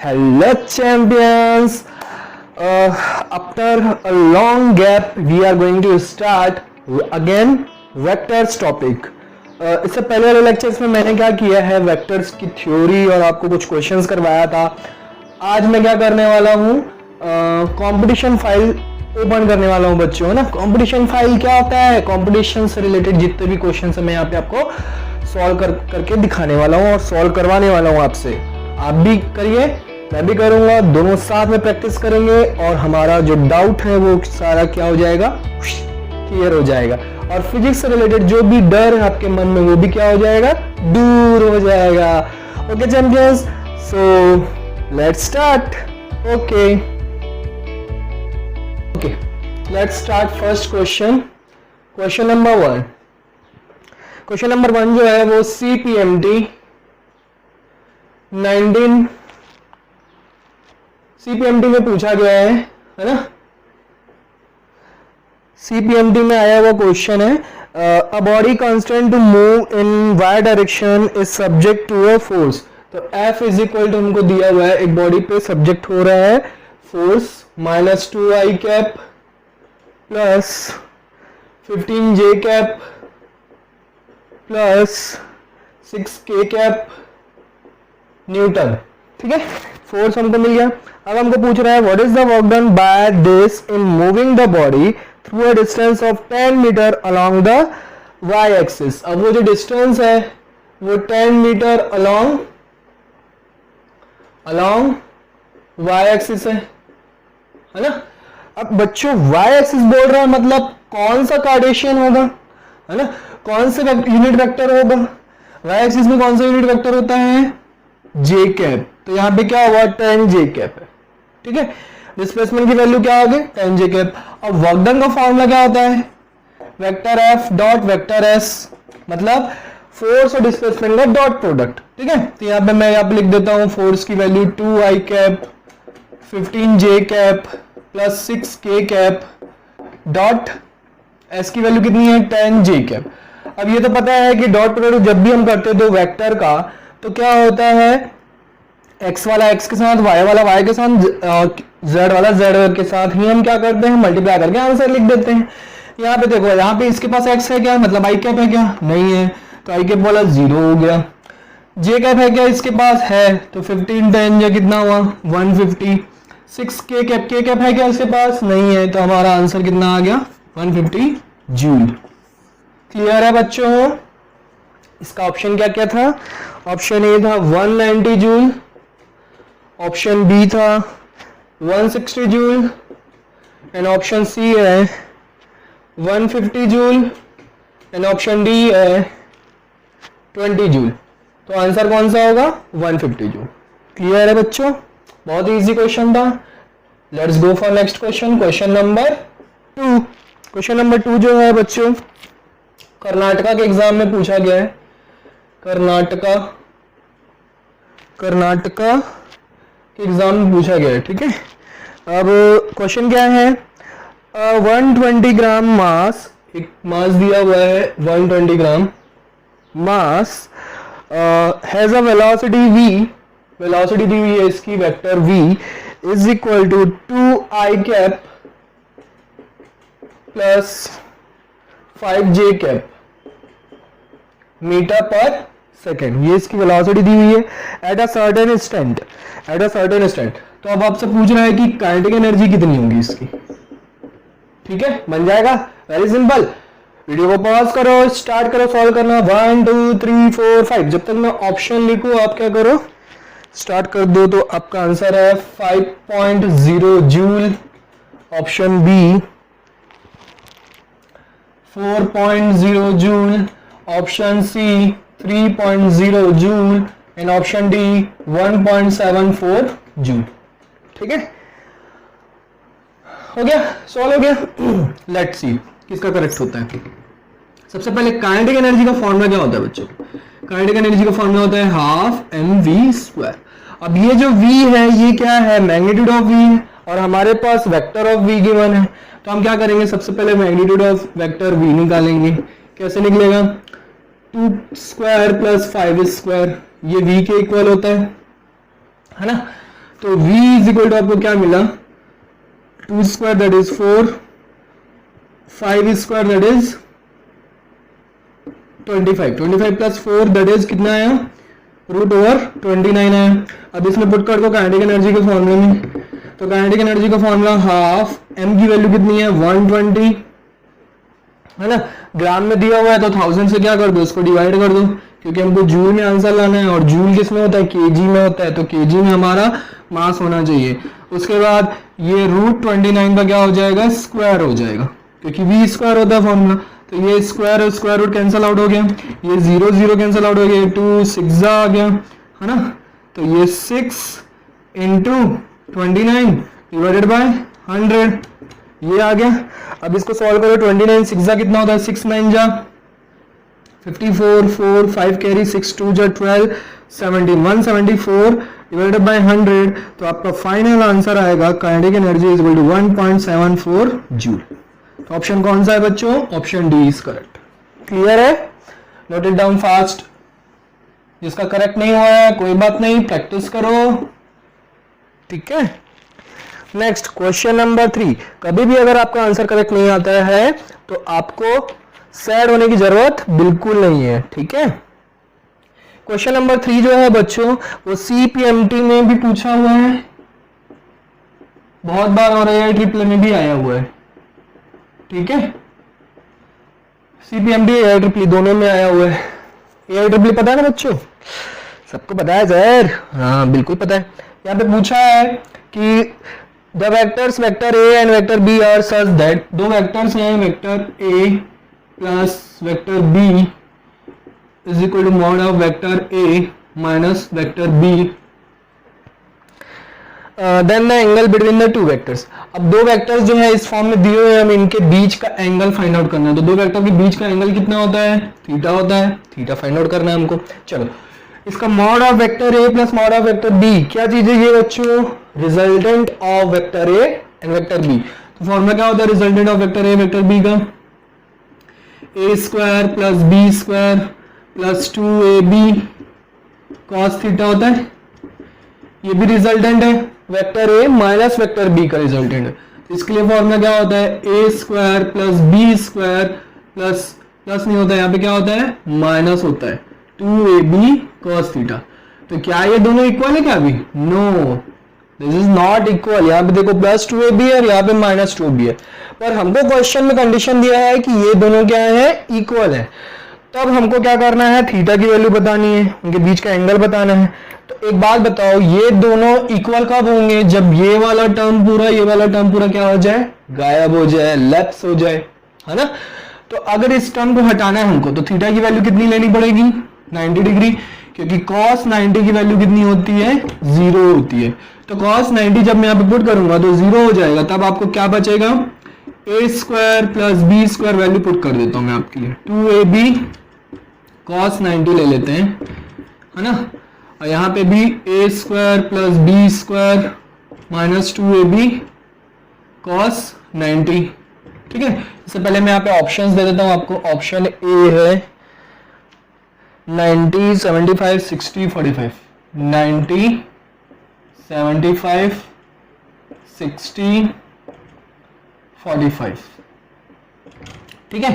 Hello champions! After a long gap, we are going to start again vectors topic. इससे पहले वाले lectures में मैंने क्या किया है, वेक्टर्स की थ्योरी और आपको कुछ क्वेश्चंस करवाया था. आज मैं क्या करने वाला हूँ, कंपटीशन फाइल ओपन करने वाला हूँ बच्चों, है ना. कंपटीशन फाइल क्या होता है, कंपटीशन से रिलेटेड जितने भी क्वेश्चन है मैं यहाँ पे आपको सॉल्व करके दिखाने वाला हूँ और सॉल्व करवाने वाला हूँ आपसे. आप भी करिए, मैं भी करूंगा, दोनों साथ में प्रैक्टिस करेंगे और हमारा जो डाउट है वो सारा क्या हो जाएगा, क्लियर हो जाएगा. और फिजिक्स से रिलेटेड जो भी डर है आपके मन में वो भी क्या हो जाएगा, दूर हो जाएगा. Okay champions, so let's start. Okay let's start first question. Question number one जो है वो CPMT 19 CPMT में पूछा गया है ना. CPMT में आया हुआ क्वेश्चन है, a body constant to move in y direction is subject to a force. तो F इज इक्वल टू हमको दिया हुआ है, एक बॉडी पे सब्जेक्ट हो रहा है force -2I cap plus 15J cap plus 6K cap Newton. ठीक है, फोर्स हमको मिल गया. अब हमको पूछ रहा है what is the work done by this in moving the body through a distance of 10 metre along the y axis. अब वो जो डिस्टेंस है वो 10 मीटर अलोंग वाई एक्सिस है ना. अब बच्चों वाई एक्सिस बोल रहा है, मतलब कौन सा कार्टेशियन होगा, है ना, कौन सा यूनिट वेक्टर होगा. वाई एक्सिस में कौन सा यूनिट वेक्टर होता है, जे कैप. तो यहाँ पे क्या होगा, 10J कैप है. ठीक है, डिस्प्लेसमेंट की वैल्यू क्या होगी, 10J कैप. अब वर्क डन का फॉर्मूला क्या होता है, vector F dot vector S, मतलब फोर्स और डिस्प्लेसमेंट का डॉट प्रोडक्ट. ठीक है, तो यहाँ पे मैं लिख देता हूँ फोर्स की value 2I cap 15J cap plus 6K cap dot S की वैल्यू कितनी है, 10J कैप. अब ये तो पता है कि डॉट प्रोडक्ट जब भी हम करते हैं दो वेक्टर का तो क्या होता है, x वाला x के साथ, y वाला y के साथ, z वाला z के साथ ही हम क्या करते हैं, मल्टीप्लाई करके आंसर लिख देते हैं. यहाँ पे देखो, यहाँ पे इसके पास x है क्या, मतलब i कैप है क्या, नहीं है, तो i कैप वाला 0 हो गया. j कैप है क्या इसके पास, है, तो 15 10 या कितना हुआ 150. 6k कैप है क्या इसके पास, नहीं है, तो हमारा आंसर कितना आ गया 150 जूल. क्लियर है बच्चों. इसका ऑप्शन क्या क्या था, ऑप्शन ए था 190 जूल, ऑप्शन बी था 160 जूल एंड ऑप्शन सी है 150 जूल एंड ऑप्शन डी है 20 जूल. तो आंसर कौन सा होगा, 150 जूल. क्लियर है बच्चों, बहुत इजी क्वेश्चन था. Let's go for next question. Question number 2 जो है बच्चों कर्नाटका के एग्जाम में पूछा गया है. कर्नाटका के एग्जाम में पूछा गया है. ठीक है, अब क्वेश्चन क्या है, 120 ग्राम मास, एक मास दिया हुआ है 120 gram mass, has a velocity v, velocity दी हुई है इसकी vector v is equal to 2I cap plus 5J cap metre पर सेकेंड. ये इसकी वेलोसिटी दी हुई है एट अ सर्टेन इंस्टेंट. तो अब आपसे पूछ रहा है कि काइनेटिक एनर्जी कितनी होगी इसकी. ठीक है, बन जाएगा, वेरी सिंपल. वीडियो को पॉज करो, स्टार्ट करो सॉल्व करना. 1 2 3 4 5, जब तक मैं ऑप्शन लिखूं आप क्या करो, स्टार्ट कर दो. तो आपका आंसर है 5.0 joule, option B 4.0 joule, option C 3.0 joule and option D 1.74 joule. ठीक है, हो गया, सॉल्व हो गया. लेट्स सी किसका करेक्ट होता है. सबसे पहले काइनेटिक एनर्जी का फॉर्मूला क्या होता है बच्चों, काइनेटिक एनर्जी का फॉर्मूला होता है हाफ mv². अब ये जो v है ये क्या है, मैग्नीट्यूड ऑफ v है और हमारे पास वेक्टर ऑफ v गिवन है. तो हम क्या करेंगे, सबसे पहले मैग्नीट्यूड ऑफ वेक्टर v निकालेंगे. कैसे निकलेगा, 2 स्क्वायर प्लस 5 स्क्वायर, ये v के इक्वल होता है ना. तो v इज इक्वल टू आपको क्या मिला, 2 square that is 4, 5 square that is 25, 25 plus 4 that is कितना आया, √29 आया। अब इसमें पुट कर दो काइनेटिक एनर्जी के फॉर्मूले में, तो काइनेटिक एनर्जी का फॉर्मूला हाफ, m की वैल्यू कितनी है 120 है ना, ग्राम में दिया हुआ है तो 1000 से क्या कर दो, उसको डिवाइड कर दो, क्योंकि हमको जूल में आंसर लाना है और जूल किस में होता है, केजी में होता है, तो केजी में हमारा मास होना चाहिए। उसके बाद ये √29 का क्या हो जाएगा, स्क्वायर हो जाएगा, क्योंकि v स्क्वायर होता है फॉर्मूला, तो ये स्क्वायर और स्क्वायर रूट कैंसिल आउट हो गया, ये 0 0 कैंसिल आउट हो गया, 2 6 आ गया है ना, तो ये 6 इंटू 29 डिवाइडेड बाय 100 ये आ गया। अब इसको सॉल्व करो, 29 6 जा कितना होता है, 6 9 जा 54, 4 5 कैरी 6 2 जा 12 17 174 डिवाइडेड बाय 100, तो आपका फाइनल आंसर आएगा kinetic energy is equal to 1.74 joule. तो ऑप्शन कौन सा है बच्चों, option D is correct. Clear है, नोट इट डाउन फास्ट। जिसका करेक्ट नहीं हुआ है कोई बात नहीं, प्रैक्टिस करो, ठीक है। Next question number 3। कभी भी अगर आपका आंसर करेक्ट नहीं आता है तो आपको सैड होने की जरूरत बिल्कुल नहीं है, ठीक है। क्वेश्चन नंबर 3 जो है बच्चों वो CPMT में भी पूछा हुआ है बहुत बार और AIEEE में भी आया हुआ है, ठीक है। CPMT AIEEE दोनों में आया हुआ है। AIEEE पता है ना बच्चों, सबको पता है सर, हाँ बिल्कुल पता है। यहाँ पे पूछा है कि the vectors vector A and vector B are such that, दो वेक्टर्स हैं vector A plus vector B is equal to mod of vector A minus vector B, then the angle between the two vectors. अब दो vectors जो है इस form में दिए हुए हैं, हमें इनके बीच का एंगल फाइंड आउट करना है। तो दो वेक्टर के बीच का एंगल कितना होता है, थीटा होता है, थीटा फाइंड आउट करना है हमको। चलो इसका mod of vector A plus mod of vector B क्या चीज है ये बच्चों, resultant of vector A and vector B। तो फॉर्मूला क्या होता है resultant of vector A vector B का, a square plus b square plus 2ab cos theta होता है। ये भी रिजल्टेंट है vector A minus vector B का रिजल्टेंट है। इसके लिए फॉर्मूला क्या होता है, a square plus b square plus plus नहीं होता है, यहाँ पे क्या होता है माइनस होता है 2ab cos थीटा। तो क्या ये दोनों इक्वल है क्या अभी, no this is not equal. यहाँ पे देखो प्लस 2ab है और यहाँ पे माइनस 2ab है, पर हमको क्वेश्चन में कंडीशन दिया है कि ये दोनों क्या है, इक्वल है। तब हमको क्या करना है, थीटा की वैल्यू बतानी है, उनके बीच का एंगल बताना है। तो एक बात बताओ, ये दोनों इक्वल कब होंगे, जब ये वाला टर्म पूरा ये वाला टर्म पूरा क्या हो जाए, गायब हो जाए, लैप्स हो जाए, है ना। तो अगर इस टर्म को हटाना है हमको तो थीटा की वैल्यू कितनी लेनी पड़ेगी, 90 डिग्री, क्योंकि cos 90 की वैल्यू कितनी होती है, 0 होती है। तो cos 90 जब मैं यहाँ पे पुट करूंगा तो 0 हो जाएगा, तब आपको क्या बचेगा, a square plus b square value put कर देता हूं मैं आपके लिए, 2ab cos 90 ले लेते हैं, है ना। और यहाँ पे भी a square plus b square minus 2ab cos 90, ठीक है। इससे पहले मैं यहाँ पे ऑप्शंस दे देता हूँ आपको। ऑप्शन ए है 90 75 60 45, 90 75 60 45, ठीक है।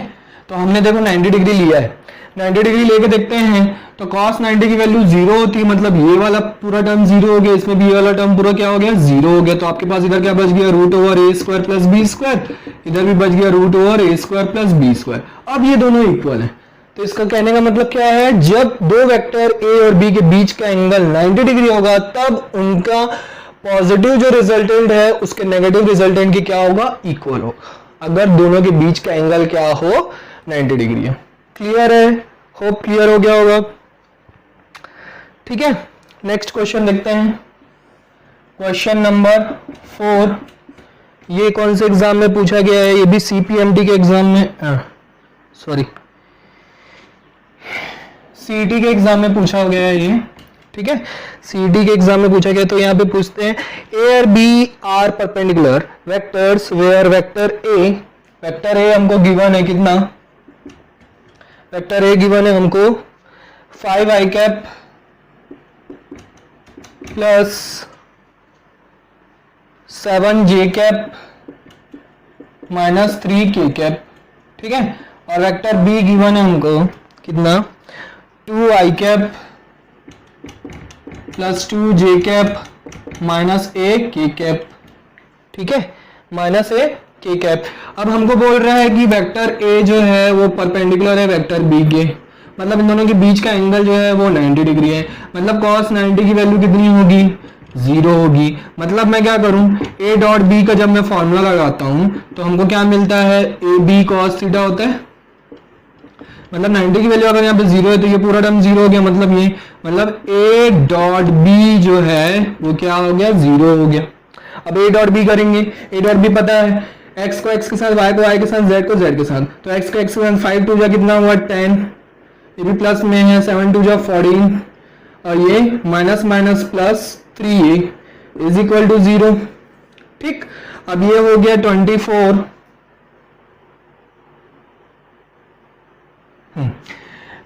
तो हमने देखो 90 डिग्री लिया है, 90 डिग्री लेके देखते हैं तो cos 90 की वैल्यू 0 होती है, मतलब ये वाला पूरा टर्म 0 हो गया, इसमें भी ये वाला टर्म पूरा क्या हो गया, 0 हो गया। तो आपके पास इधर क्या बच गया, √a square plus b square, इधर भी बच गया √a square plus b square. अब ये दोनों इक्वल है, तो इसका कहने का मतलब क्या है, जब दो वेक्टर a और b के बीच का एंगल 90 डिग्री होगा तब उनका पॉजिटिव जो रिजल्टेंट है उसके नेगेटिव रिजल्टेंट की क्या होगा, इक्वल होगा, अगर दोनों के बीच का एंगल क्या हो, 90 डिग्री है। क्लियर है, होप क्लियर हो गया होगा, ठीक है। नेक्स्ट क्वेश्चन देखते हैं, क्वेश्चन नंबर 4। ये कौन से एग्जाम में पूछा गया है, ये भी CPMT के एग्जाम में, सॉरी CET के एग्जाम में पूछा गया है ये, ठीक है। CET के एग्जाम में पूछा गया। तो यहाँ पे पूछते हैं A और B are perpendicular vectors where vector A हमको गिवन है कितना, वेक्टर A गिवन है हमको 5i cap plus 7 j cap minus 3 k cap, ठीक है। और वेक्टर बी गिवन है हमको कितना 2 आई कैप प्लस 2 जे कैप माइनस ए के कैप, ठीक है, माइनस ए के कैप। अब हमको बोल रहा है कि वेक्टर ए जो है वो परपेंडिकुलर है वेक्टर बी के, मतलब इन दोनों के बीच का एंगल जो है वो 90 डिग्री है, मतलब cos 90 की वैल्यू कितनी होगी 0 होगी। मतलब मैं क्या करूं a डॉट बी का जब मैं फॉर्मूला लगाता हूं तो हमको क्या मिलता है ए बी कॉस थीटा होता है, मतलब 90 की वैल्यू अगर यहाँ पे 0 है तो ये पूरा टर्म 0 हो गया, मतलब ये मतलब a डॉट बी जो है वो क्या हो गया 0 हो गया। अब a डॉट बी करेंगे, a डॉट बी पता है x को x के साथ, y को y के साथ, z को z के साथ, तो x को x के साथ 5 टू जा कितना हुआ 10, ये भी प्लस में है 7 टू जा 14 और ये minus minus plus 3a is equal to 0, ठीक। अब ये हो गया 24,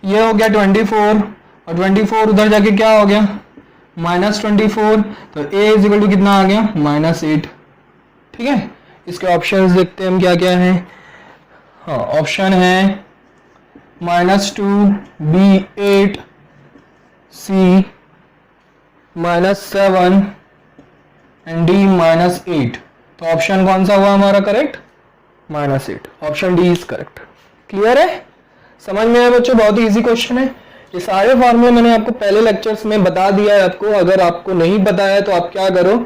ये हो गया 24 और 24 उधर जाके क्या हो गया माइनस 24, तो a इज इक्वल टू कितना आ गया -8, ठीक है। इसके ऑप्शंस देखते हैं हम क्या क्या है। हाँ, ऑप्शन है -2 b 8 c -7 एंड d -8, तो ऑप्शन कौन सा हुआ हमारा correct -8, option D is correct. Clear है, समझ में आया बच्चों, बहुत ही इजी क्वेश्चन है। ये सारे फॉर्मूले मैंने आपको पहले लेक्चर्स में बता दिया है आपको, अगर आपको नहीं पता है तो आप क्या करो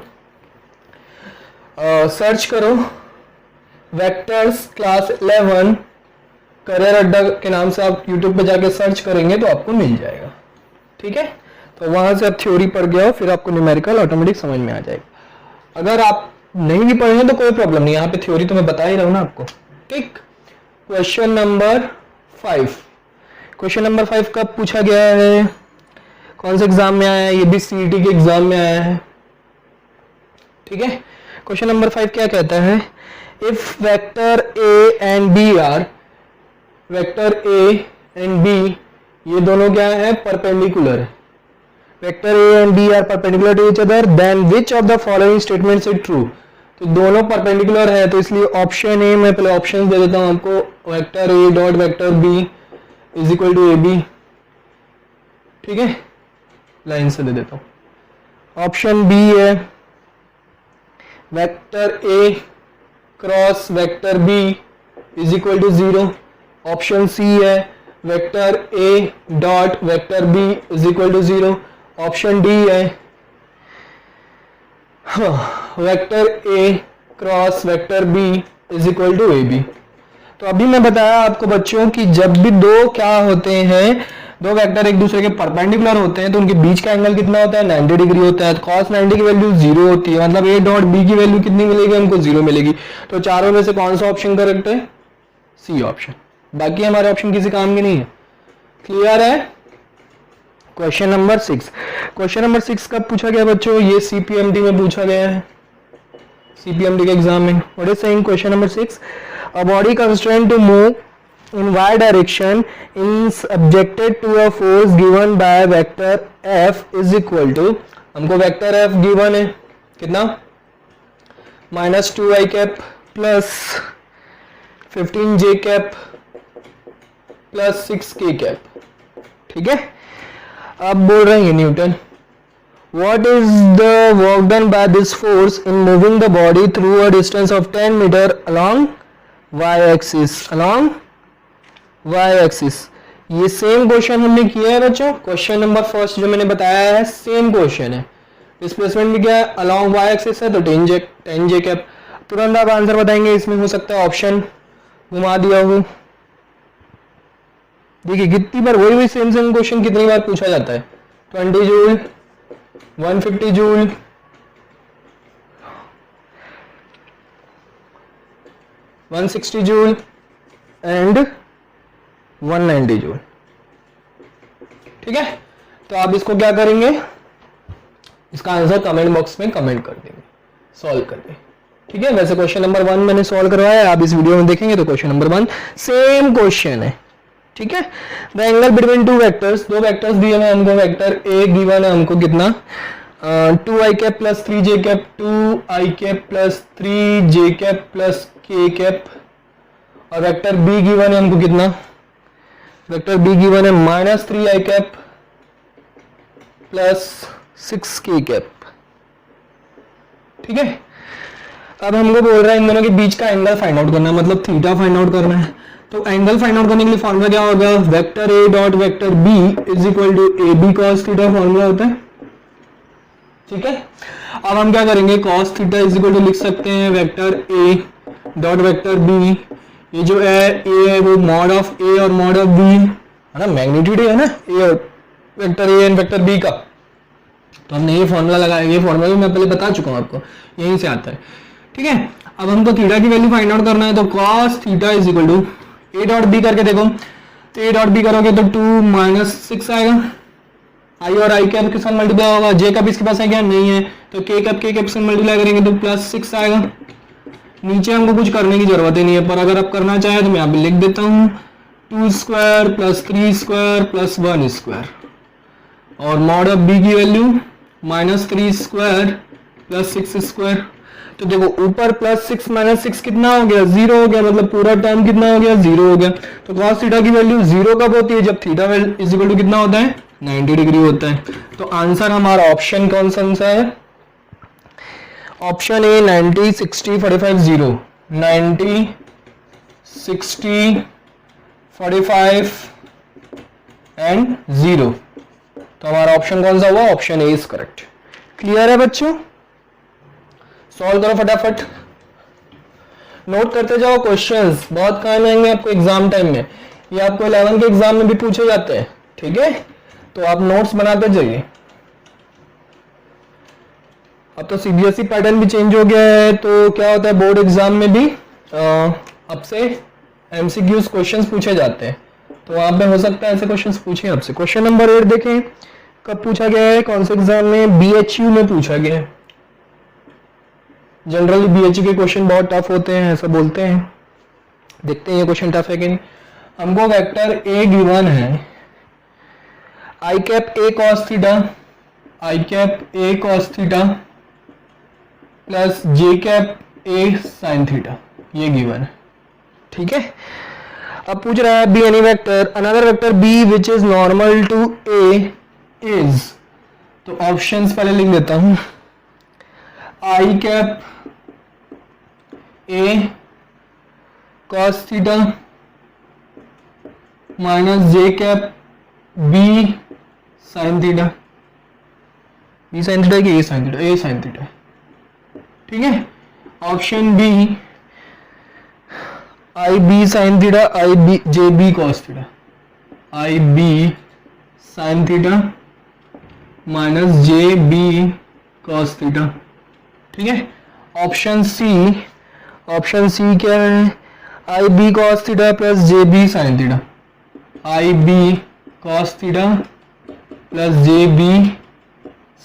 सर्च करो वेक्टर्स क्लास 11 करियर अड्डा के नाम से आप यूट्यूब पे जाके सर्च करेंगे तो आपको मिल जाएगा, ठीक है। तो वहां से आप थ्योरी पढ़ गए हो, फिर आपको न्यूमेरिकल ऑटोमेटिक समझ में आ जाएगा। अगर आप नहीं भी पढ़े तो कोई प्रॉब्लम नहीं, यहाँ पे थ्योरी तो मैं बता ही रहा हूँ ना आपको, ठीक। क्वेश्चन नंबर 5, क्वेश्चन नंबर 5 कब पूछा गया है, कौन से एग्जाम में आया है, ये भी सीईटी के एग्जाम में आया है, ठीक है। क्वेश्चन नंबर 5 क्या कहता है, if vector A and B are, vector A and B ये दोनों क्या है परपेंडिकुलर है, vector A and B are perpendicular to each other, then which of the following statements is true, तो दोनों परपेंडिकुलर है तो इसलिए ऑप्शन ए, मैं पहले ऑप्शन दे देता हूं आपको, vector A dot vector B is equal to A B, ठीक है, लाइन से दे देता हूं। ऑप्शन बी है vector A cross vector B is equal to 0, option C है vector A dot vector B is equal to 0, option D है vector A cross vector B is equal to A B. तो अभी मैं बताया आपको बच्चों कि जब भी दो क्या होते हैं, दो वेक्टर एक दूसरे के परपेंडिकुलर होते हैं तो उनके बीच का एंगल कितना होता है 90 डिग्री होता है, cos 90 की वैल्यू 0 होती है, मतलब a डॉट बी की वैल्यू कितनी मिलेगी हमको 0 मिलेगी। तो चारों में से कौन सा ऑप्शन करेक्ट है, सी ऑप्शन, बाकी हमारे ऑप्शन किसी काम के नहीं है। क्लियर है। क्वेश्चन नंबर 6, क्वेश्चन नंबर 6 कब पूछा गया बच्चों, ये सीपीएमटी में पूछा गया है, सीपीएमटी के एग्जाम में। What is saying question number 6, a body constraint to move in y direction is subjected to a force given by vector f is equal to, हमको वेक्टर f given है कितना -2i cap plus 15j cap plus 6k cap, ठीक है। अब बोल रहे हैं Newton, what is the work done by this force in moving the body through a distance of 10 meter along y axis, along y axis. ये same question हमने किया है बच्चों, क्वेश्चन नंबर फर्स्ट जो मैंने बताया है सेम क्वेश्चन है, डिस्प्लेसमेंट भी क्या है अलोंग y एक्सिस है तो 10j कैप। तुरंत आप आंसर बताएंगे, इसमें हो सकता है ऑप्शन घुमा दिया हो, देखिए कितनी बार वही सेम क्वेश्चन कितनी बार पूछा जाता है, 20 joule 150 joule 160 joule and 190 joule, ठीक है। तो आप इसको क्या करेंगे, इसका आंसर कमेंट बॉक्स में कमेंट कर देंगे सॉल्व करके, ठीक है। वैसे क्वेश्चन नंबर 1 मैंने सॉल्व करवाया है, आप इस वीडियो में देखेंगे तो क्वेश्चन नंबर 1 सेम क्वेश्चन है, ठीक है। The angle between two vectors, दो वेक्टर्स दिए हैं हमको, वेक्टर ए गिवन है हमको कितना two i cap plus 3 j cap, 2 i cap plus 3 j cap plus k cap, और वेक्टर बी गिवन है हमको कितना, वेक्टर बी गिवन है -3 i cap plus 6 k cap. ठीक है, अब हमको बोल रहा है इन दोनों के बीच का एंगल फाइंड आउट करना है, मतलब थीटा फाइंड आउट करना है। तो एंगल फाइंड आउट करने के लिए फॉर्मूला क्या होगा, vector A dot vector B is equal to A B cos theta formula होता है। ठीक है, अब हम क्या करेंगे, cos theta is equal to लिख सकते हैं vector A dot vector B, ये जो है ए है वो मॉड ऑफ ए और मॉड ऑफ बी है ना, मैग्नीट्यूड है ना ए और vector A and vector B का। तो हमने ये फॉर्मूला लगाया, ये फॉर्मूला भी मैं पहले बता चुका हूं आपको, यहीं से आता है। ठीक है, अब हमको थीटा की वैल्यू फाइंड आउट करना है, तो cos theta is equal to A dot B करके देखो, तो ए डॉट बी करोगे तो 2 - 6 आएगा, आई और आई कैप के साथ मल्टीप्लाई होगा, जे कैप इसके पास है क्या, नहीं है, तो के कैप से मल्टीप्लाई करेंगे तो +6 आएगा। नीचे हमको कुछ करने की जरूरत ही नहीं है, पर अगर आप करना चाहें तो मैं यहाँ पे लिख देता हूँ 2² + 3² + 1², और मॉड ऑफ बी की वैल्यू -3² + 6²। तो देखो ऊपर +6 - 6 कितना हो गया, 0 हो गया, मतलब पूरा टर्म कितना हो गया, 0 हो गया। तो cos थीटा की वैल्यू 0 कब होती है, जब थीटा इज इक्वल टू कितना होता है, 90 डिग्री होता है। तो आंसर हमारा ऑप्शन कौन सा है, ऑप्शन ए 90 60 45 0, 90 60 45 एंड 0। तो हमारा ऑप्शन कौन सा हुआ, option A is correct. Clear है बच्चों, सॉल्व करो फटाफट, नोट करते जाओ क्वेश्चंस, बहुत काम आएंगे आपको एग्जाम टाइम में, ये आपको 11 के एग्जाम में भी पूछे जाते हैं। ठीक है, तो आप नोट्स बनाते जाइए। अब तो सीबीएसई पैटर्न भी चेंज हो गया है, तो क्या होता है बोर्ड एग्जाम में भी अब से एमसीक्यूज क्वेश्चंस पूछे जाते हैं, तो वहां पे हो सकता है ऐसे क्वेश्चंस पूछे आपसे। क्वेश्चन नंबर 8 देखें, कब पूछा गया है, कौन से एग्जाम में, बीएचयू में पूछा गया है। जनरली बीएचयू के क्वेश्चन बहुत टफ होते हैं, ऐसा बोलते हैं, देखते हैं ये क्वेश्चन टफ है कि नहीं। हमको वेक्टर ए गिवन है, I cap A cos theta, I cap A cos theta plus J cap A sine theta, ये गिवन है। ठीक है, अब पूछ रहा है B any vector another vector B which is normal to A is, तो ऑप्शंस पहले लिख देता हूं, I cap A cos theta minus J cap B sine theta, B sine theta कि A sine theta, A sine theta. ठीक है, option B I B sine theta, I B J B cos theta, I B sine theta minus J B cos theta. ठीक है, option C क्या है, I B cos theta plus J B sine theta, I B cos theta plus J B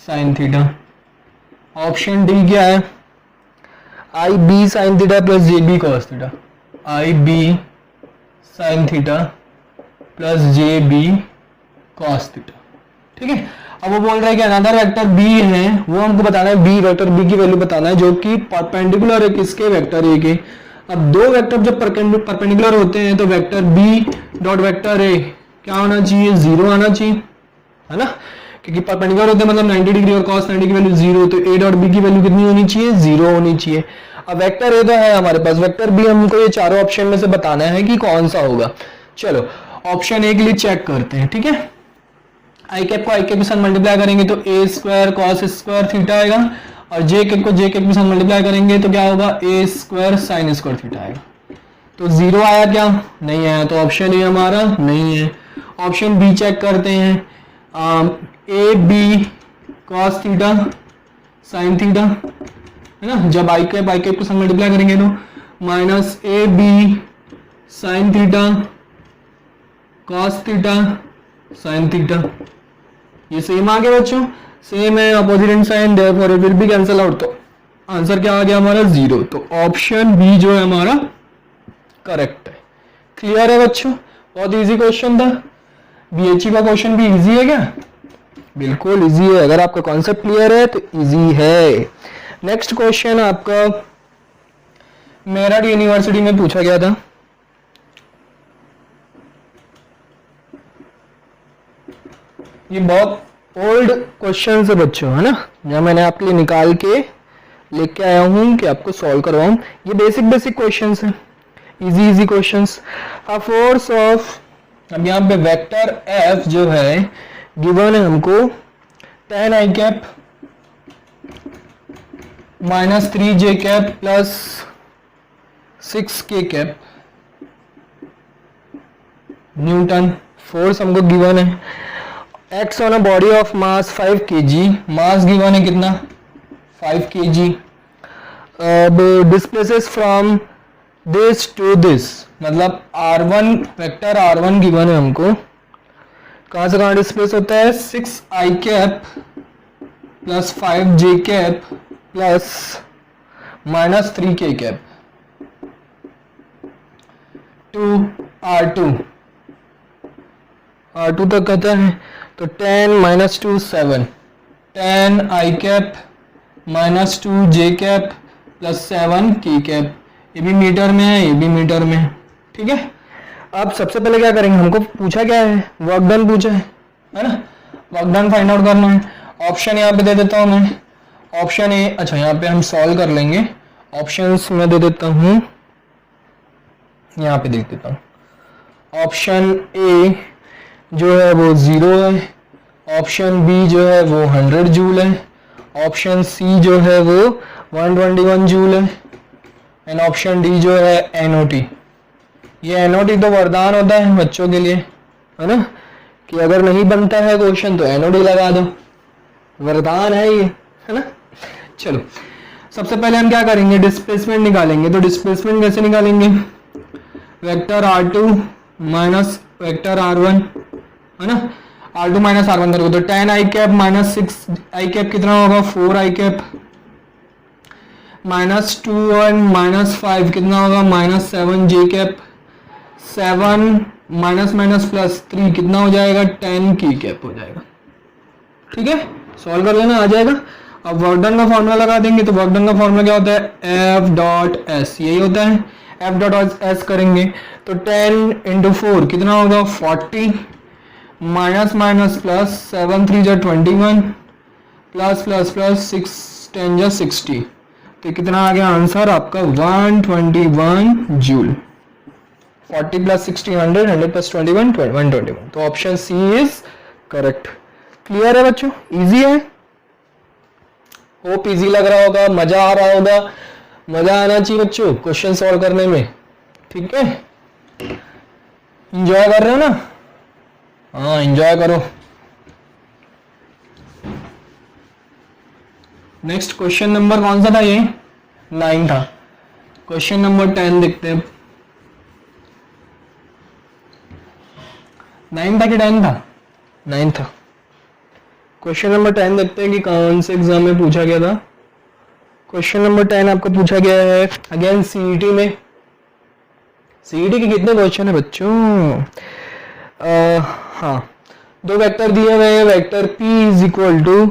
sine theta. Option D क्या है, I B sine theta plus J B cos theta, I B sine theta plus J B cos theta. ठीक है, अब वो बोल रहा है कि अनदर वेक्टर बी है, वो हमको बताना है, बी वेक्टर बी की वैल्यू बताना है जो कि परपेंडिकुलर है किसके, वेक्टर ए के। अब दो वेक्टर जब परपेंडिकुलर होते हैं तो vector B dot vector A क्या होना चाहिए, 0 आना चाहिए, है ना, क्योंकि परपेंडिकुलर होते हैं मतलब 90 डिग्री और cos 90 की वैल्यू 0, तो ए डॉट बी की वैल्यू कितनी होनी चाहिए, 0 होनी चाहिए। अब वेक्टर ए तो है हमारे पास, वेक्टर बी हमको ये चारों ऑप्शन में से बताना है कि कौन सा होगा। चलो ऑप्शन ए के लिए चेक करते हैं। ठीक है, आई कैप को आई कैप के साथ मल्टीप्लाई करेंगे तो ए स्क्वायर कॉस स्क्वायर थीटा आएगा, और जे कैप को जे कैप के साथ मल्टीप्लाई करेंगे तो क्या होगा, ए स्क्वायर साइन स्क्वायर थीटा आएगा। तो 0 आया क्या, नहीं आया, तो ऑप्शन ए हमारा नहीं है। ऑप्शन बी चेक करते हैं, A B cos theta sine theta, है ना, जब आई कैप के साथ मल्टीप्लाई करेंगे तो minus A B sine theta cos theta sine theta, ये सेम आ गया बच्चों, सेम है, opposite in sign, therefore it will be cancel out. तो आंसर क्या आ गया हमारा, 0। तो ऑप्शन बी जो है हमारा करेक्ट है। क्लियर है बच्चों, बहुत इजी क्वेश्चन था, बीएचई का क्वेश्चन भी इजी है क्या, बिल्कुल इजी है, अगर आपका कॉन्सेप्ट क्लियर है तो इजी है। नेक्स्ट क्वेश्चन आपका मेरठ यूनिवर्सिटी में पूछा गया था। ये बहुत ओल्ड क्वेश्चन है बच्चों, है ना, जो मैंने आपके लिए निकाल के लेके आया हूं कि आपको सॉल्व करवाऊं। ये बेसिक क्वेश्चंस हैं, easy questions. A force of, अब यहाँ पे वेक्टर एफ जो है गिवन है हमको 10 i cap minus 3 j cap plus 6 k cap newton. Force हमको गिवन है। Acts on a body of mass 5 kg, mass given है कितना 5 kg। अब displaces from this to this, मतलब R1 वेक्टर R1 गिवन है हमको, कहां से कहां डिस्प्लेस होता है 6 आई cap plus 5 J cap plus minus 3 k cap to R2 तक कहता है। तो 10 minus 2 7, 10 i cap minus 2 J cap plus 7 के कैप। ये भी मीटर में है, ये भी मीटर में है, ठीक है। अब सबसे पहले क्या करेंगे, हमको पूछा क्या है, वर्क डन पूछा है ना, वर्क डन फाइंड आउट करना है। ऑप्शन यहाँ पे दे देता हूँ मैं, ऑप्शन ए, अच्छा यहाँ पे हम सॉल्व कर लेंगे। ऑप्शंस में दे देता हूँ, यहाँ पे देख देता हूँ। ऑप्शन ए जो है वो 0 है, ऑप्शन बी जो है वो 100 जूल है, ऑप्शन सी जो है वो 121 जूल है, एंड ऑप्शन डी जो है एनओटी। ये एनओटी तो वरदान होता है बच्चों के लिए, है ना, कि अगर नहीं बनता है क्वेश्चन तो एनओटी लगा दो, वरदान है ये, है ना। चलो सबसे पहले हम क्या करेंगे, डिस्प्लेसमेंट निकालेंगे। तो डिस्प्लेसमेंट कैसे निकालेंगे, vector R2 minus vector R1, है ना, R2 माइनस R1 करोगे तो 10 i cap minus 6 I cap कितना होगा 4 आई कैप, माइनस 2 और माइनस 5 कितना होगा minus 7 j cap, 7 minus minus plus 3 कितना हो जाएगा 10 की कैप हो जाएगा, ठीक है। सॉल्व कर लेना, आ जाएगा। अब वर्क डन का फॉर्मूला लगा देंगे। तो वर्क डन का फॉर्मूला क्या होता है, एफ डॉट एस, यही होता है। एफ डॉट एस करेंगे तो 10 इंटू 4 कितना होगा 40, माइनस माइनस प्लस 7 3 जा 21 प्लस प्लस प्लस 6 10 जा 60, तो कितना आ गया आंसर आपका 121 जूल। 40 plus 60 100, 100 plus 21 121। तो option C is correct. Clear है बच्चों, इजी है, होप इजी लग रहा होगा, मजा आ रहा होगा। मजा आना चाहिए बच्चों क्वेश्चन सॉल्व करने में, ठीक है। एंजॉय कर रहे हो ना, हाँ एंजॉय करो। नेक्स्ट क्वेश्चन नंबर कौन सा था, ये 9 था। क्वेश्चन नंबर 10 देखते हैं। 9 था कि 10 था, 9 था। क्वेश्चन नंबर 10 देखते हैं कि कौन से एग्जाम में पूछा गया था। क्वेश्चन नंबर 10 आपको पूछा गया है अगेन सीईटी में। सीईटी के कितने क्वेश्चन है बच्चों, हाँ 2 वेक्टर दिए हुए हैं। Vector P is equal to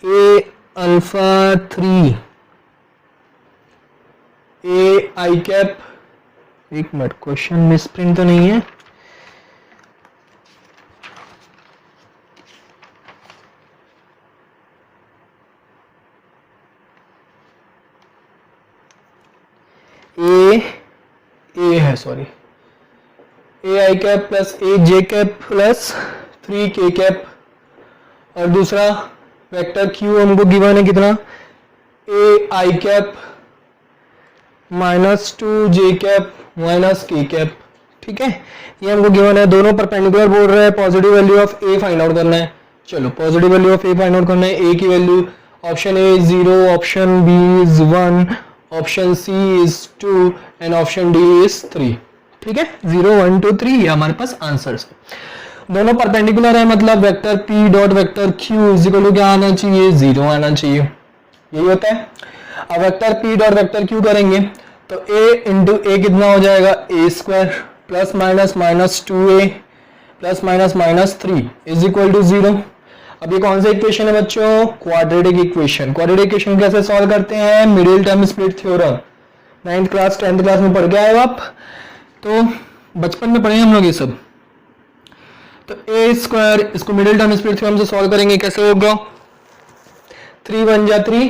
A alpha 3 A i cap, एक मिनट क्वेश्चन मिसप्रिंट तो नहीं है, ए है sorry, A i cap plus A j cap plus 3 k cap, और दूसरा वेक्टर क्यू हमको गिवन है कितना ए i cap minus 2 J cap minus के कैप, ठीक है। ये हमको गिवन है, दोनों परपेंडिकुलर बोल रहे हैं। Positive value of A find out करना है। चलो positive value of A find out करना है। ए की value option A 0, option B is 1, option C is 2 and option D is 3, ठीक है। 0 1 2 3 ये हमारे पास आंसर्स है। दोनों परपेंडिकुलर है, मतलब vector P dot vector Q is equal to क्या आना चाहिए 0 आना चाहिए, यही होता है। अब vector P dot vector Q करेंगे तो a इंटू ए कितना हो जाएगा a square plus minus minus 2a plus minus minus 3 is equal to 0। अब ये कौन सा इक्वेशन है बच्चों? Quadratic equation. क्वाड्रेटिक इक्वेशन कैसे सॉल्व करते हैं? Middle term split theorem. 9th class 10th class में पढ़ के आए हो आप, तो बचपन में पढ़े हम लोग ये सब। तो ए स्क्वायर, इसको मिडिल टर्म स्प्लिट थ्योरम से सॉल्व करेंगे, कैसे होगा? 3 1 जा 3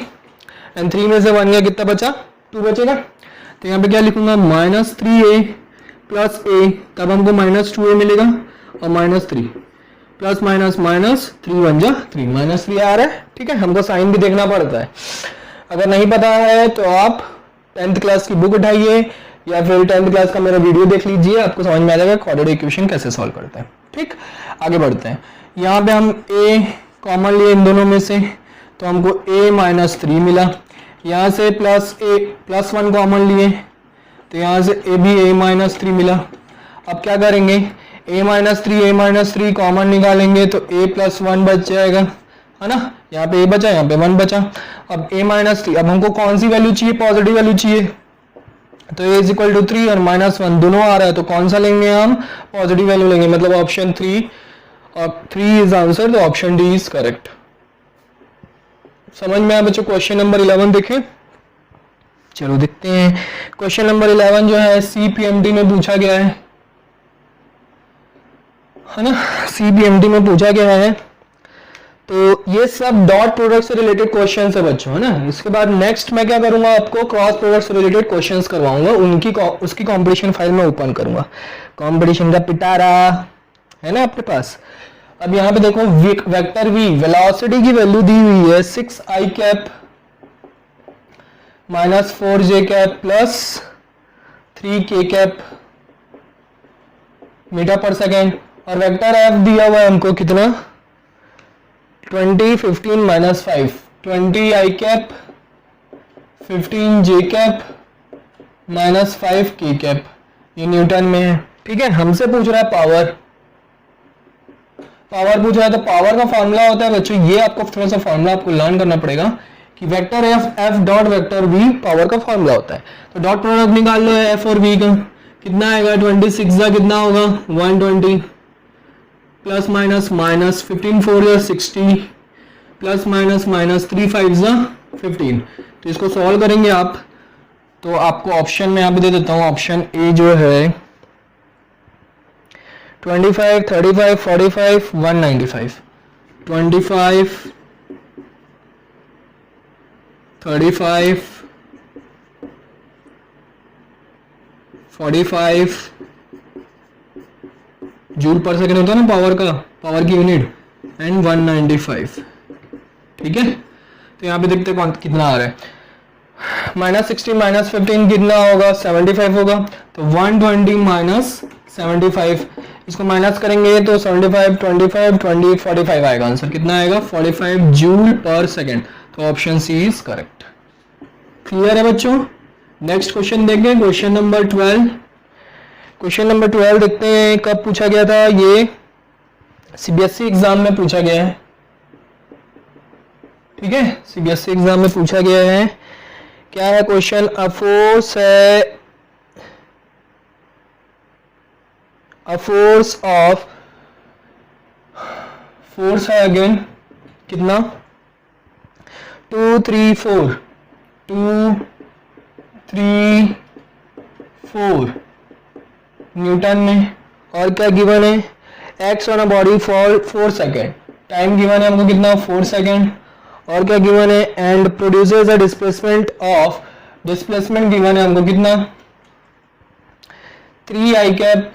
एंड 3 में से 1 गया, कितना बचा? 2 बचेगा। तो यहाँ पे क्या लिखूंगा? -3a प्लस a, तब हमको -2a मिलेगा और -3 प्लस माइनस माइनस 3 1 जा 3 -3 आ रहा है। ठीक है, हमको साइन भी देखना पड़ता है। अगर नहीं पता है तो आप 10th क्लास की बुक उठाइए या फिर 10th क्लास का मेरा वीडियो देख लीजिए, आपको समझ में आ जाएगा क्वाड्रेटिक इक्वेशन कैसे सॉल्व करते हैं। ठीक, आगे बढ़ते हैं। यहाँ पे हम a कॉमन लिए इन दोनों में से, तो हमको a -3 मिला। यहाँ से +1 कॉमन लिए, तो यहाँ से a भी a -3 मिला। अब क्या करेंगे? a -3 कॉमन निकालेंगे तो a + 1 बच जाएगा, है ना। यहाँ पे a बचा, यहाँ पे 1 बचा। अब a -3, अब हमको कौन सी वैल्यू चाहिए? पॉजिटिव वैल्यू चाहिए, तो a = 3 और -1 दोनों आ रहा है, तो कौन सा लेंगे हम? पॉजिटिव वैल्यू लेंगे, मतलब ऑप्शन 3, और 3 इज आंसर, तो ऑप्शन डी इज करेक्ट। समझ में आया बच्चों? क्वेश्चन नंबर 11 देखें, चलो देखते हैं। क्वेश्चन नंबर 11 जो है CPMT में पूछा गया है ना, CPMT में पूछा गया है। तो ये सब डॉट प्रोडक्ट से रिलेटेड क्वेश्चन है बच्चों, है ना। इसके बाद नेक्स्ट मैं क्या करूंगा? आपको क्रॉस प्रोडक्ट से रिलेटेड क्वेश्चंस करवाऊंगा, उसकी कंपटीशन फाइल में ओपन करूंगा। कंपटीशन का पिटारा है ना आपके पास। अब यहाँ पे देखो, वेक्टर v, वेलोसिटी की वैल्यू दी हुई है 6i cap -4j cap plus 3k cap metre पर सेकेंड, और वेक्टर f दिया हुआ है हमको कितना? 20 15 -5, 20i cap 15j cap -5k cap, ये न्यूटन में है। ठीक है, हमसे पूछ रहा है पावर पूछ रहा है, तो पावर का फॉर्मूला होता है बच्चों, ये आपको थोड़ा सा फॉर्मूला आपको लर्न करना पड़ेगा कि vector f dot vector v power का फॉर्मूला होता है। तो डॉट प्रोडक्ट निकाल लो f और v का, कितना आएगा? 26 का कितना होगा? 120 प्लस माइनस माइनस 15 4 या 60 प्लस माइनस माइनस 3 5 जा 15। तो इसको सॉल्व करेंगे आप, तो आपको ऑप्शन में यहाँ पे दे देता हूँ, ऑप्शन ए जो है 25 35 45 195, 25 35 45 जूल पर सेकंड होता है ना पावर की यूनिट, एंड 195। ठीक है, तो यहाँ पे देखते हैं कितना आ रहा है। -60 -15 कितना होगा? 75 होगा। तो 120 माइनस 75, इसको माइनस करेंगे तो 75 25 20 45 आएगा आंसर। कितना आएगा? 45 जूल पर सेकेंड। तो option C is correct. Clear है बच्चों? नेक्स्ट क्वेश्चन देखें, क्वेश्चन नंबर 12। क्वेश्चन नंबर 12 देखते हैं कब पूछा गया था। ये सीबीएसई एग्जाम में पूछा गया है। ठीक है, सीबीएसई एग्जाम में पूछा गया है। क्या है क्वेश्चन? अ फोर्स है अगेन कितना? 2 3 4 2 3 4 न्यूटन में। और क्या गिवन है? Acts on a body for 4 second. Time given है हमको कितना? 4 सेकेंड। और क्या गिवन है? And produces a displacement of, displacement given है हमको कितना? 3 आई कैप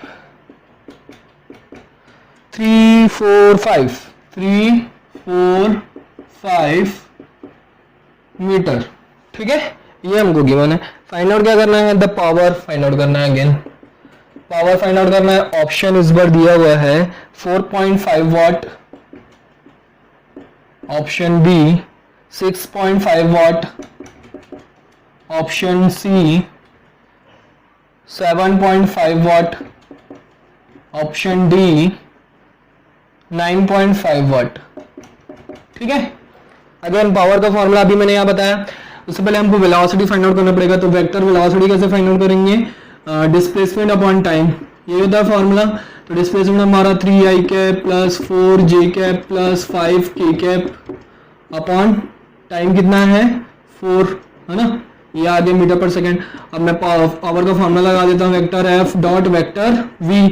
3 4 5 मीटर। ठीक है, ये हमको गिवन है। फाइंड आउट क्या करना है? द पावर फाइंड आउट करना है। अगेन पावर फाइंड आउट करना है। ऑप्शन इस बार दिया हुआ है 4.5 वाट, ऑप्शन बी 6.5 वाट, ऑप्शन सी 7.5 वाट, ऑप्शन डी 9.5 वाट। ठीक है, अगेन पावर का फॉर्मूला अभी मैंने यहाँ बताया। उससे पहले हमको वेलोसिटी फाइंड आउट करना पड़ेगा। तो वेक्टर वेलोसिटी कैसे फाइंड आउट करेंगे? Displacement upon time. ये होता है फॉर्मूला। तो डिस्प्लेसमेंट हमारा 3 i cap plus 4 j cap plus 5 k cap upon time कितना है 4, है ना, ये आ गया मीटर पर सेकेंड। अब मैं पावर का फॉर्मूला लगा देता हूँ, vector F dot vector V,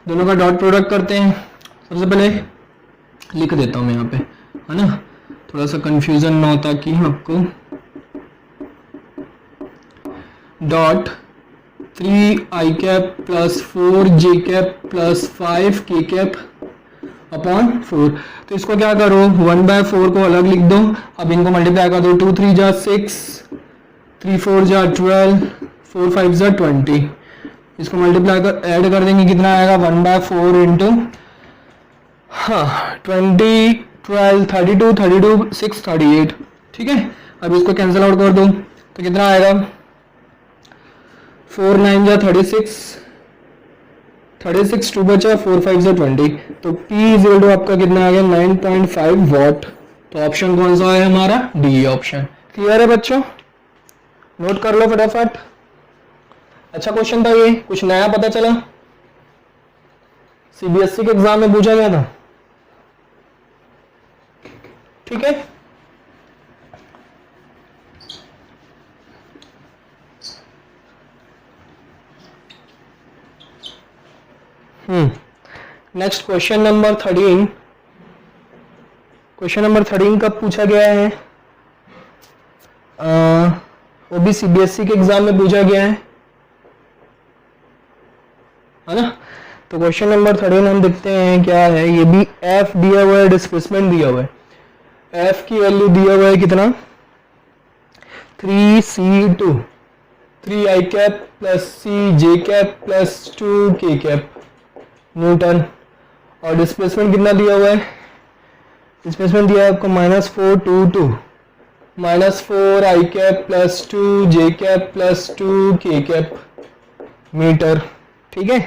दोनों का डॉट प्रोडक्ट करते हैं। सबसे पहले लिख देता हूँ मैं यहाँ पे, है ना, थोड़ा सा कंफ्यूजन ना होता कि आपको। Dot 3 i cap plus 4 j cap plus 5 k cap upon 4। तो इसको क्या करो, 1/4 को अलग लिख दो, अब इनको मल्टीप्लाई कर दो, 2 3 जा 6, 3 4 जा 12, 4 5 जा 20। इसको मल्टीप्लाई कर ऐड कर देंगे, कितना आएगा 1/4 इंटू, हाँ 20 12 32 32 6 38, ठीक है। अब इसको कैंसिल आउट कर दो तो कितना आएगा, 4 9 जा 36, 36 2 बचा, 4 5 जा 20। तो P इज इक्वल टू आपका कितना आ गया 9.5 वॉट। तो ऑप्शन कौन सा है हमारा, डी ऑप्शन। क्लियर है बच्चों, नोट कर लो फटाफट। अच्छा क्वेश्चन था ये, कुछ नया पता चला, सीबीएसई के एग्जाम में पूछा गया था, ठीक है। Next question number 13। Question number 13 कब पूछा गया है, वो भी सीबीएसई के एग्जाम में पूछा गया है ना। तो क्वेश्चन नंबर 13 हम देखते हैं क्या है। ये भी एफ दिया हुआ है, डिस्प्लेसमेंट दिया हुआ है, एफ की वैल्यू दिया हुआ है कितना 3c2, 3 i cap plus c j cap plus 2 k cap newton, और डिस्प्लेसमेंट कितना दिया हुआ है, डिस्प्लेसमेंट दिया है आपको -4 2 2, -4 i cap plus 2 j cap plus 2 k cap metre, ठीक है,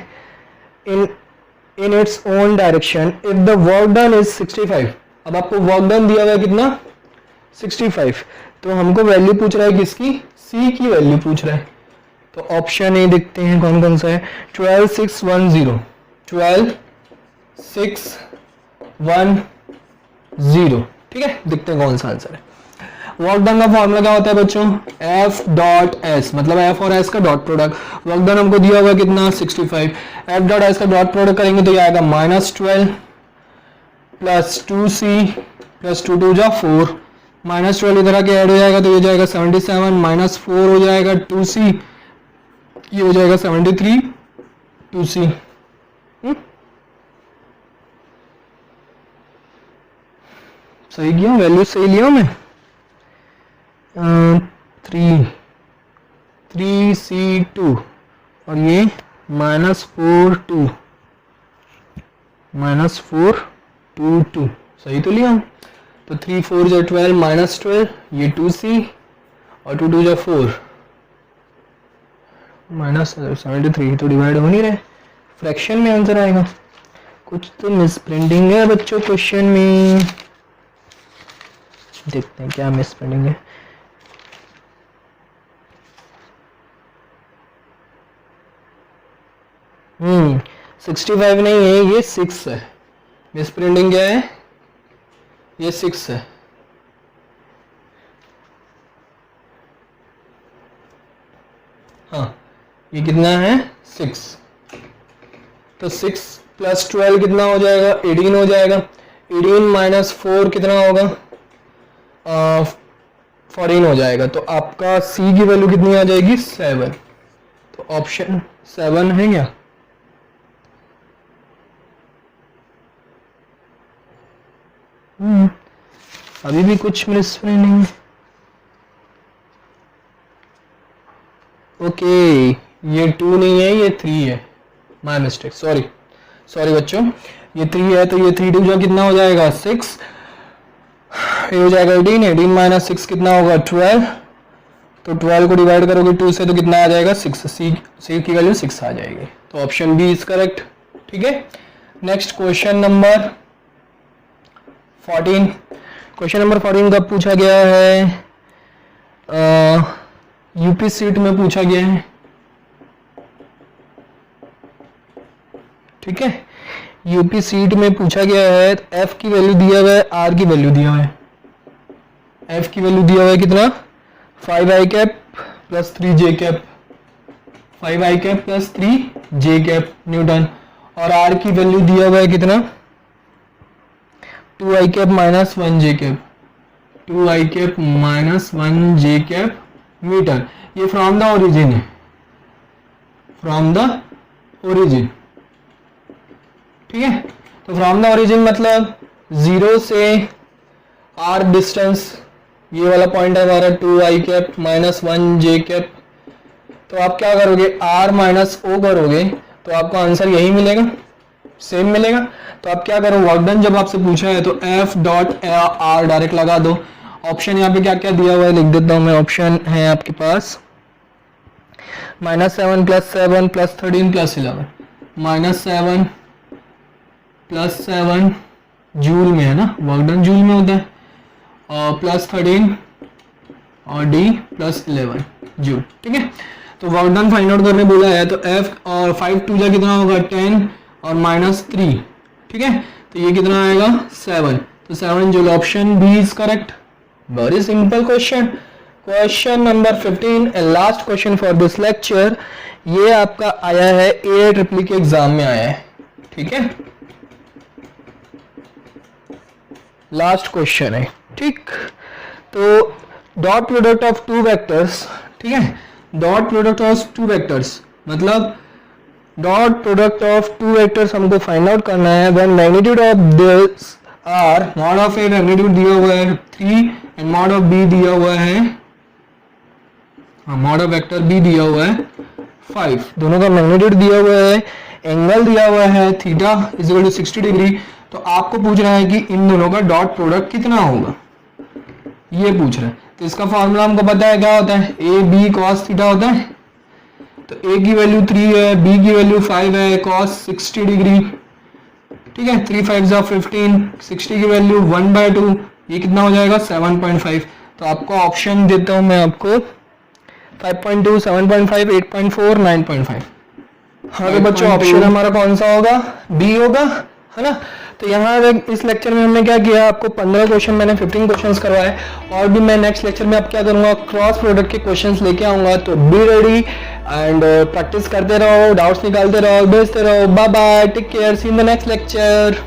in its own direction if the work done is 65। अब आपको वर्क डन दिया हुआ है कितना 65, तो हमको वैल्यू पूछ रहा है किसकी, c की वैल्यू पूछ रहा है। तो ऑप्शन ए देखते हैं कौन कौन सा है, 12 6 1 0, 12 6 1 0, ठीक है। देखते हैं कौन सा आंसर है। वर्क डन का फॉर्मूला क्या होता है बच्चों, एफ डॉट एस, मतलब एफ और एस का डॉट प्रोडक्ट। वर्क डन हमको दिया हुआ कितना 65, एफ डॉट एस का डॉट प्रोडक्ट करेंगे तो ये आएगा -12 प्लस 2c प्लस 2 2 जा 4, -12 इधर आके ऐड हो जाएगा तो ये जाएगा 77, -4 हो जाएगा 2c, ये हो जाएगा 73 2c। सही किया, वैल्यू सही लिया मैं, 3c2 और ये -4 2 -4 2 सही तो लिया। तो 3 4 जा 12 -12, ये 2c और 2 2 जा 4, -73 तो डिवाइड हो नहीं रहे, फ्रैक्शन में आंसर आएगा। कुछ तो मिस प्रिंटिंग है बच्चों क्वेश्चन में, देखते हैं क्या मिस प्रिंटिंग है। हम्म 65 नहीं है, ये 6 है। मिस प्रिंटिंग क्या है, ये 6 है। हाँ ये कितना है 6, तो 6 प्लस 12 कितना हो जाएगा 18 हो जाएगा, 18 माइनस 4 कितना होगा 14 हो जाएगा। तो आपका सी की वैल्यू कितनी आ जाएगी 7। तो ऑप्शन 7 है क्या, अभी भी कुछ मिस नहीं। ओके ये 2 नहीं है, ये 3 है, माय मिस्टेक, सॉरी बच्चों, ये 3 है तो ये 3 2 जो कितना हो जाएगा 6, ये हो जाएगा 18, 18 माइनस 6 कितना होगा 12, तो 12 को डिवाइड करोगे 2 से तो कितना आ जाएगा 6, सी की वैल्यू 6 आ जाएगी। तो ऑप्शन बी इज करेक्ट, ठीक है। Next question number 14। Question number 14 कब पूछा गया है, यूपी सीट में पूछा गया है। ठीक है, यूपी सीट में पूछा गया है, एफ की वैल्यू दिया हुआ है, आर की वैल्यू दिया हुआ है। एफ की वैल्यू दिया हुआ है कितना, 5i cap plus 3j cap, 5i cap plus 3j cap newton, और आर की वैल्यू दिया हुआ है कितना, 2i cap minus 1j cap, 2i cap minus 1j cap metre. ये फ्रॉम द ओरिजिन है, फ्रॉम द ओरिजिन, ठीक है। तो फ्रॉम द ओरिजिन मतलब 0 से r डिस्टेंस, ये वाला पॉइंट है हमारा 2i cap minus 1j cap. तो आप क्या करोगे, r माइनस o करोगे तो आपका आंसर यही मिलेगा, सेम मिलेगा। तो आप क्या करो, वर्क डन जब आपसे पूछा है तो f डॉट r डायरेक्ट लगा दो। ऑप्शन यहाँ पे क्या क्या दिया हुआ है लिख देता हूँ मैं। ऑप्शन है आपके पास -7 + 7 + 13 + 11, -7 + 7 जूल में है ना, वर्क डन जूल में होता है, और +13 और d + 11 जूल, ठीक है। तो वर्क डन फाइंड आउट करने बोला है, तो f और 5 2 जा कितना होगा 10 और -3, ठीक है। तो ये कितना आएगा 7, तो 7 joule, option B is correct. Very simple question. Question number 15 and last question for this lecture, ये आपका आया है AIEEE के एग्जाम में आया है, ठीक है। लास्ट क्वेश्चन है, ठीक। तो dot product of two vectors, ठीक है, dot product of two vectors मतलब dot product of two vectors हमको फाइंड आउट करना है। When magnitude of this are, mod of A magnitude दिया हुआ है 3 एंड मॉड ऑफ बी दिया हुआ है, मॉड ऑफ वेक्टर बी दिया हुआ है 5, दोनों का मैग्नीट्यूड दिया हुआ है, एंगल दिया हुआ है थीटा = 60 डिग्री। तो आपको पूछ रहा है कि इन दोनों का डॉट प्रोडक्ट कितना होगा, ये पूछ रहा है। तो इसका फॉर्मूला हमको पता है क्या होता है, ए बी कॉस थीटा होता है। तो ए की वैल्यू 3 है, बी की वैल्यू 5 है, कॉस 60 डिग्री, ठीक है। 3 5 15, 60 की वैल्यू 1/2, ये कितना हो जाएगा 7.5। तो आपको ऑप्शन देता हूं मैं आपको 5.2, 7.5, 8.4, 9.5। हाँ तो बच्चों ऑप्शन हमारा कौन सा होगा, बी होगा, है ना। तो यहाँ इस लेक्चर में हमने क्या किया, आपको 15 क्वेश्चन, मैंने 15 क्वेश्चंस करवाए, और भी मैं नेक्स्ट लेक्चर में अब क्या करूँगा, क्रॉस प्रोडक्ट के क्वेश्चंस लेके आऊँगा। तो बी रेडी एंड प्रैक्टिस करते रहो, डाउट्स निकालते रहो, भेजते रहो। Bye bye, take care, see in the next lecture.